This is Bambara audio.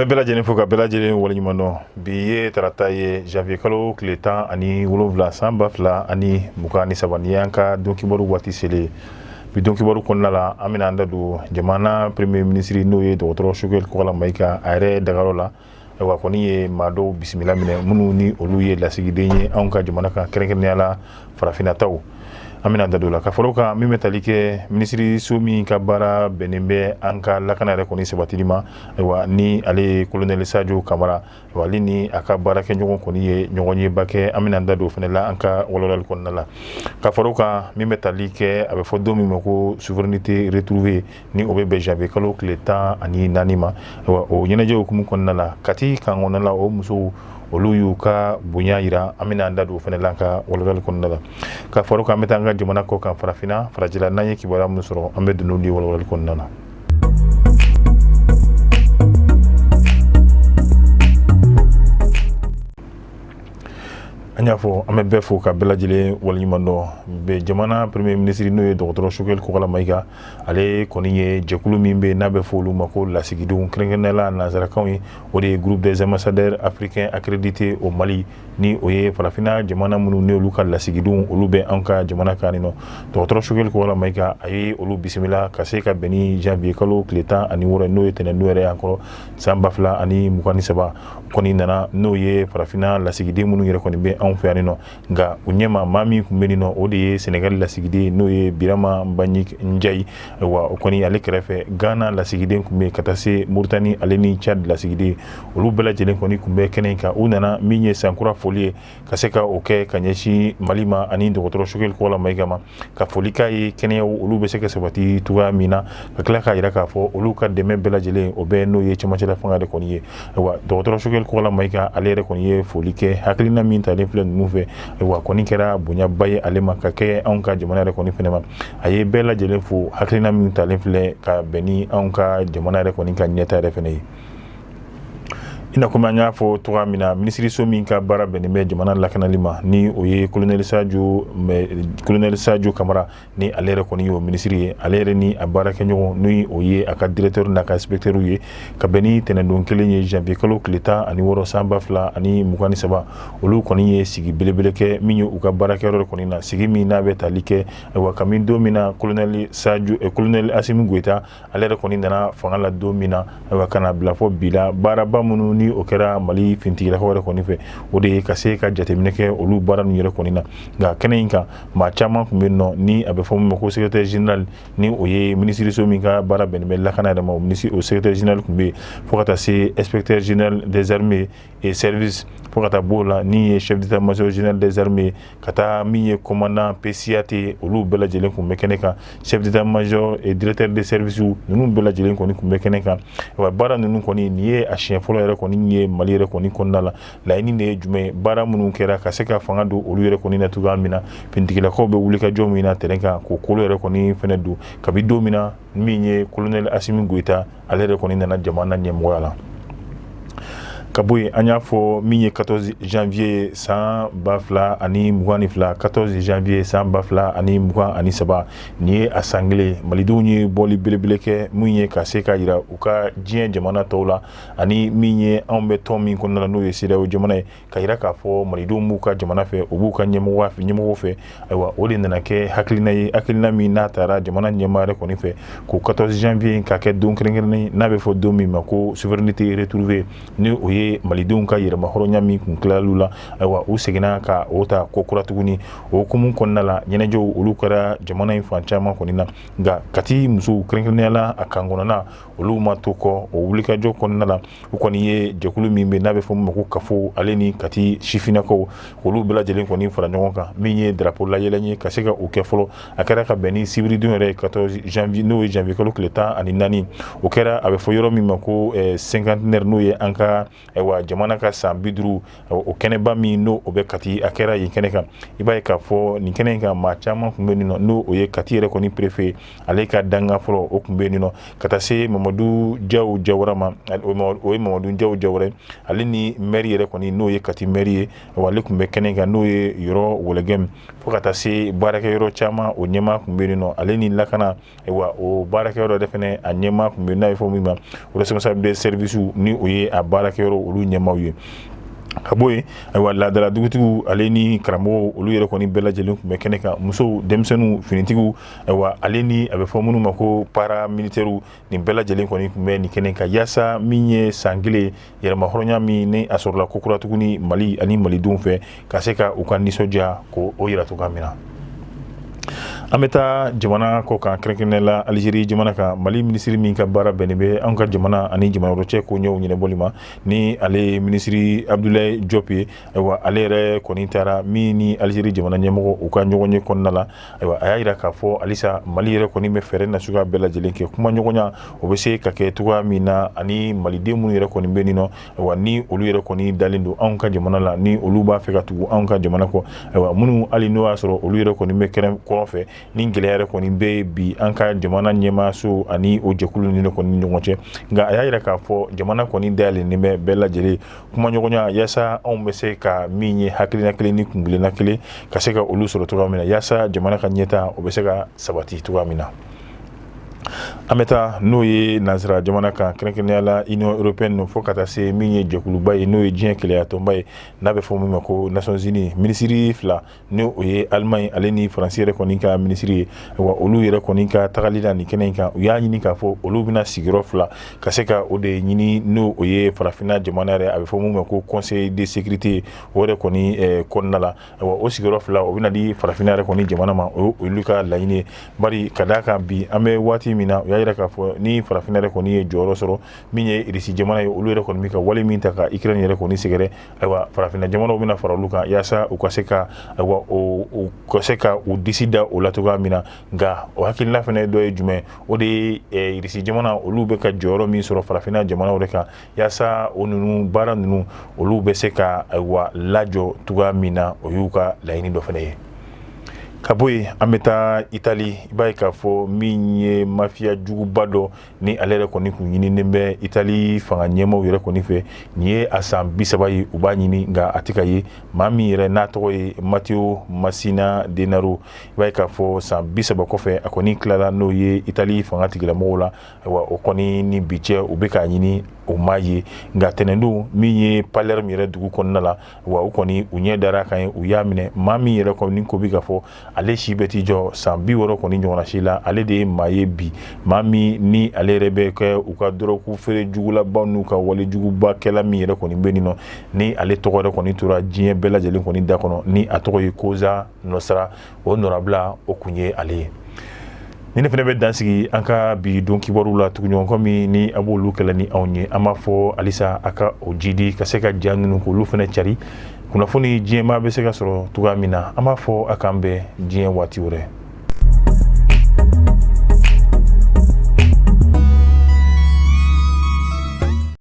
bɛ bɛɛ lajɛlen fo ka bɛɛ lajɛlen waleɲuman dɔn bi ye tarata ye janvier kalo tile 17 san 2023 ni y'an ka don kibaru waati selen bi don kibaru kɔnɔna la an bɛna an da don jamana premier ministre n'o ye dɔgɔtɔrɔ Sogɛl Kɔgala Mayiga a yɛrɛ dagayɔrɔ la wa kɔni ye maa dɔw bisimila minɛ minnu ni olu ye lasigiden ye anw ka jamana kan kɛrɛnkɛrɛnnenya la farafinnataw an bɛna da don la ka fara o kan min bɛ tali kɛ minisiriso min ka baara bɛnnen bɛ an ka lakana yɛrɛ kɔni sabatili ma ni ale ye colonel Sadio Kamara ale ni a ka baarakɛɲɔgɔn kɔni ye ɲɔgɔn yeba kɛ an bɛna da don o fana la an ka walawalali kɔnɔna la ka fara o kan min bɛ tali kɛ a bɛ fɔ don min ma ko souveraineté retrouvée ni o bɛ bɛn janvier kalo tile 14 ma o ɲɛnajɛ hukumu kɔnɔna la Kati kan kɔnɔna la o musow olu y'u ka bonya yira an bɛna an da don o fana la an ka walawalali kɔnɔna la ka fara o kan an bɛ taa an ka jamana kɔ kan farafinna farajɛla n'an ye kibaruya minnu sɔrɔ an bɛ don n'olu ye walawalali kɔnɔna na. an y'a fɔ an bɛ bɛɛ fo ka bɛɛ lajɛlen waleɲuman dɔn bɛ jamana premier ministre n'o ye dɔgɔtɔrɔ Sogɛl Kɔgala Mayiga ale kɔni ye jɛkulu min bɛ n'a bɛ fɔ olu ma ko lasigidenw kɛrɛnkɛrɛnnenya la nanzarakanw ye o de ye groupe des ambassadeurs africains accrédités au Mali ni o ye farafinna jamana minnu ni olu ka lasigidenw olu bɛ an ka jamana kan nin nɔ dɔgɔtɔrɔ Sogɛl Kɔgala Mayiga a ye olu bisimila ka se ka bɛn ni janvier kalo tile 16 n'o ye tɛnɛndon yɛrɛ y'an kɔrɔ san 2023 kɔni nana n'o ye farafinna lasigiden minnu yɛrɛ kɔni bɛ anw fɛ yan nɔ nka u ɲɛma maa min tun bɛ nin nɔ o de ye Senegal lasigiden n'o ye Birama Mbagnick Ndiaye wa o kɔni ale kɛrɛfɛ Ghana lasigiden tun bɛ ka taa se Mauritanie ale ni Tchad lasigiden olu bɛɛ lajɛlen kɔni tun bɛ kɛnɛ in kan u nana min ye sankura foli ye ka se ka o kɛ ka ɲɛsin Mali ma ani dɔgɔtɔrɔ Sogɛl Kɔgala Mayiga ma ka foli k'a ye kɛnɛyaw olu bɛ se ka sabati cogoya min na ka tila k'a jira k'a fɔ olu ka dɛmɛ bɛɛ lajɛlen o bɛ n'o ye cɛmancɛla fanga de kɔni ye wa dɔgɔtɔrɔ Sogɛl Kɔgala Mayiga ale yɛrɛ kɔni ye foli kɛ hakilina min talen filɛ ninnu fɛ wa kɔni kɛra bonyaba ye ale ma ka kɛ anw ka jamana yɛrɛ kɔni fɛnɛ ma a ye bɛɛ lajɛlen fo hakilina min talen filɛ ka bɛn ni anw ka jamana yɛrɛ kɔni ka ɲɛta yɛrɛ fɛnɛ ye ina komi an y'a fɔ togoya min na minisiriso min ka baara bɛnnen bɛ jamana lakanali ma ni o ye colonel Sadio Kamara ni ale yɛrɛ kɔni y'o minisiri ye ale yɛrɛ ni a baarakɛɲɔgɔn ni o ye a ka directeur n'a ka inspecteur ye ka bɛn ni tɛnɛndon kelen ye janvier kalo tile 16 san 2023 olu kɔni ye sigi belebele kɛ min ye u ka baarakɛyɔrɔ kɔni na sigi min n'a bɛ tali kɛ wa kabini don min na colonel Assimi Goïta ale yɛrɛ kɔni nana fanga la don min na ka na bila fɔ bi la baaraba minnu ni o kɛra Mali fintigilakaw yɛrɛ kɔni fɛ o de ye ka se ka jateminɛ kɛ olu baara ninnu yɛrɛ kɔni na nka kɛnɛ in kan maa caman tun bɛ nɔ ni a bɛ fɔ min ma ko secrétaire général ni o ye minisiriso min ka baara bɛnnen bɛ lakana yɛrɛ ma o secrétaire général tun bɛ yen fo ka taa se inspecteur général des armées et services fo ka taa b'o la ni ye chef d'état-major général des armées ka taa min ye commandant PCAT olu bɛɛ lajɛlen tun bɛ kɛnɛ kan chef d'état-major et directeur des services ninnu bɛɛ lajɛlen kɔni tun bɛ kɛnɛ kan wa baara ninnu kɔni nin ye a siɲɛ fɔlɔ yɛrɛ kɔni ye Mali yɛrɛ kɔni kɔnɔna la laɲini de ye jumɛn ye baara minnu kɛra ka se ka fanga don olu yɛrɛ kɔni na cogoya min na fintigilakaw bɛ wuli ka jɔ min na terrain kan k'o kolo yɛrɛ kɔni fɛnɛ don kabi don min na min ye colonel Assimi Goïta ale yɛrɛ kɔni nana jamana ɲɛmɔgɔya la ka bɔ yen an y'a fɔ min ye 14 janvier san 2022 14 janvier san 2023 nin ye a san kelen malidenw ye bɔli belebele kɛ min ye ka se ka yira u ka diɲɛ jamana tɔw la ani min ye anw bɛ tɔn min kɔnɔna la n'o ye CEDEAO jamana ye ka yira k'a fɔ malidenw b'u ka jamana fɛ u b'u ka ɲɛmɔgɔw fɛ ayiwa o de nana kɛ hakilina ye hakilina min n'a taara jamana ɲɛmaa yɛrɛ kɔni fɛ ko 14 janvier ka kɛ don kɛrɛnkɛrɛnnen n'a bɛ fɔ don min ma ko souveraineté retrouvée ni o ye malidenw ka yɛrɛma hɔrɔnya min kun tilal'u la ayiwa u seginna ka o ta ko kura tuguni o hukumu kɔnɔna la ɲɛnajɛw olu kɛra jamana in fan caman kɔni na nka Kati musow kɛrɛnkɛrɛnnenya la a kan kɔnɔna olu ma to kɔ o wulikajɔ kɔnɔna la u kɔni ye jɛkulu min bɛ n'a bɛ fɔ min ma ko kafo ale ni Kati sifinnakaw olu bɛɛ lajɛlen kɔni fara ɲɔgɔn kan min ye drapeau layɛlɛ ye ka se ka o kɛ fɔlɔ a kɛra ka bɛn ni sibiridon yɛrɛ 14 janvier n'o ye janvier kalo tile 14 o kɛra a bɛ fɔ yɔrɔ min ma ko cinquantenaire n'o ye an ka wa jamana ka san 50 o kɛnɛba min no o bɛ Kati a kɛra yen kɛnɛ kan i b'a ye k'a fɔ nin kɛnɛ kan maa caman kun bɛ nin no o ye Kati yɛrɛ kɔni préfet ale ka danga fɔlɔ o kun bɛ nin ka taa se Mamadu Jaw Jawara ma o ye Mamadu Jaw Jawara ale ni maire yɛrɛ kɔni n'o ye Kati maire ye wa ale kun bɛ kɛnɛ kan n'o ye yɔrɔ Wɛlɛgɛm fo ka taa se baarakɛyɔrɔ caman o ɲɛmaa kun bɛ nin ale ni lakana wa o baarakɛyɔrɔ de fɛnɛ a ɲɛmaa kun bɛ n'a ye fɔ min ma o responsable de service ni o ye a baarakɛyɔrɔ olu ɲɛmaaw ye ka bɔ yen ayiwa laadala dugutigiw ale ni karamɔgɔw olu yɛrɛ kɔni bɛɛ lajɛlen kun bɛ kɛnɛ kan musow denmisɛnninw finitigiw ayiwa ale ni a bɛ fɔ minnu ma ko paramilitaires nin bɛɛ lajɛlen kɔni kun bɛ nin kɛnɛ kan yaasa min ye san kelen yɛrɛma hɔrɔnya min ni a sɔrɔla ko kura tuguni Mali ani malidenw fɛ ka se ka u ka nisɔndiya ko o yira cogoya min na an bɛ taa jamana kɔ kan kɛrɛnkɛrɛnnenya la Alizeri jamana kan Mali minisiri min ka baara bɛnnen bɛ an ka jamana ani jamana wɛrɛ cɛ ko ɲɛw ɲɛnabɔli ma ni ale minisiri Abdoulaye Diop ye ayiwa ale yɛrɛ kɔni taara min ni Alizeri jamana ɲɛmɔgɔ u ka ɲɔgɔn ye kɔnɔna la ayiwa a y'a yira k'a fɔ halisa Mali yɛrɛ kɔni bɛ fɛɛrɛ nasuguya bɛɛ lajɛlen kɛ kuma ɲɔgɔnya o bɛ se ka kɛ cogoya min na ani maliden minnu yɛrɛ kɔni bɛ nin nɔ ayiwa ni olu yɛrɛ kɔni dalen don anw ka jamana la ni olu b'a fɛ ka tugu anw ka jamana kɔ ayiwa minnu hali n'o y'a sɔrɔ olu yɛrɛ kɔni bɛ kɛrɛn kɔrɔ fɛ ni gɛlɛya yɛrɛ kɔni bɛ bi an ka jamana ɲɛmaaso ani o jɛkulu ni kɔni ni ɲɔgɔn cɛ nka a y'a yira k'a fɔ jamana kɔni dayɛlɛnnen bɛ bɛɛ lajɛlen kuma ɲɔgɔnya yaasa anw bɛ se ka min ye hakilina kelen ni kungilenna kelen ka se ka olu sɔrɔ cogoya min na yaasa jamana ka ɲɛtaa o bɛ se ka sabati cogoya min na an bɛ taa n'o ye nanzara jamana kan kɛrɛnkɛrɛnnenya la Union européenne fo ka taa se min ye jɛkuluba ye n'o ye diɲɛ kelenya tɔnba ye n'a bɛ fɔ min ma ko Nations Unies minisiri fila ni o ye Allemagne ale ni Faransi yɛrɛ kɔni ka minisiri ye wa olu yɛrɛ kɔni ka tagali la nin kɛnɛ in kan u y'a ɲini k'a fɔ olu bɛna sigiyɔrɔ fila ka se ka o de ɲini n'o o ye farafinna jamana yɛrɛ a bɛ fɔ min ma ko Conseil de sécurité o yɛrɛ kɔni kɔnɔna la wa o sigiyɔrɔ fila o bɛna di farafinna yɛrɛ kɔni jamana ma o olu ka laɲini ye bari ka d'a kan bi an bɛ waati min na u y'a yira k'a fɔ ni farafinna yɛrɛ kɔni ye jɔyɔrɔ sɔrɔ min ye Irisi jamana ye olu yɛrɛ kɔni bɛ ka wale min ta ka Ukraine yɛrɛ kɔni sɛgɛrɛ ayiwa farafinna jamanaw bɛna fara olu kan yaasa u ka se ka ayiwa u ka se ka u disi da o la cogoya min na nka o hakilina fana dɔ ye jumɛn o de ye Irisi jamana olu bɛ ka jɔyɔrɔ min sɔrɔ farafinna jamanaw de kan yaasa o ninnu baara ninnu olu bɛ se ka ayiwa lajɔ cogoya min na o y'u ka laɲini dɔ fana ye ka bɔ yen an bɛ taa Itali i b'a ye k'a fɔ min ye mafiya juguba dɔ ni ale yɛrɛ kɔni kun ɲininen bɛ Itali fanga ɲɛmaaw yɛrɛ kɔni fɛ nin ye a san 30 ye u b'a ɲini nka a tɛ ka ye maa min yɛrɛ n'a tɔgɔ ye Matteo Messina Denaro i b'a ye k'a fɔ san 30 kɔfɛ a kɔni tilala n'o ye Itali fanga tigilamɔgɔw la ayiwa o kɔni ni bi cɛ u bɛ k'a ɲini o m'a ye nka tɛnɛndon min ye Palerme yɛrɛ dugu kɔnɔna la wa u kɔni u ɲɛ dara kan ye u y'a minɛ maa min yɛrɛ kɔni ko bi ka fɔ ale si bɛ t'i jɔ san 60 kɔni ɲɔgɔnna si la ale de ye maa ye bi maa min ni ale yɛrɛ bɛ kɛ u ka dɔrɔgu feere jugulabaw n'u ka wale jugubakɛla min yɛrɛ kɔni bɛ nin nɔ ni ale tɔgɔ yɛrɛ kɔni tora diɲɛ bɛɛ lajɛlen kɔni da kɔnɔ ni a tɔgɔ ye Cosa Nostra o nɔrabila o kun ye ale ye ni ne fana bɛ dansigi an ka bi don kibaru la tuguɲɔgɔn min ni a b'olu kɛlɛ ni anw ye an b'a fɔ halisa a ka o jidi ka se ka ja ninnu k'olu fana cari kunnafoni diɲɛma bɛ se ka sɔrɔ cogoya min na an b'a fɔ a k'an bɛn diɲɛ waati wɛrɛ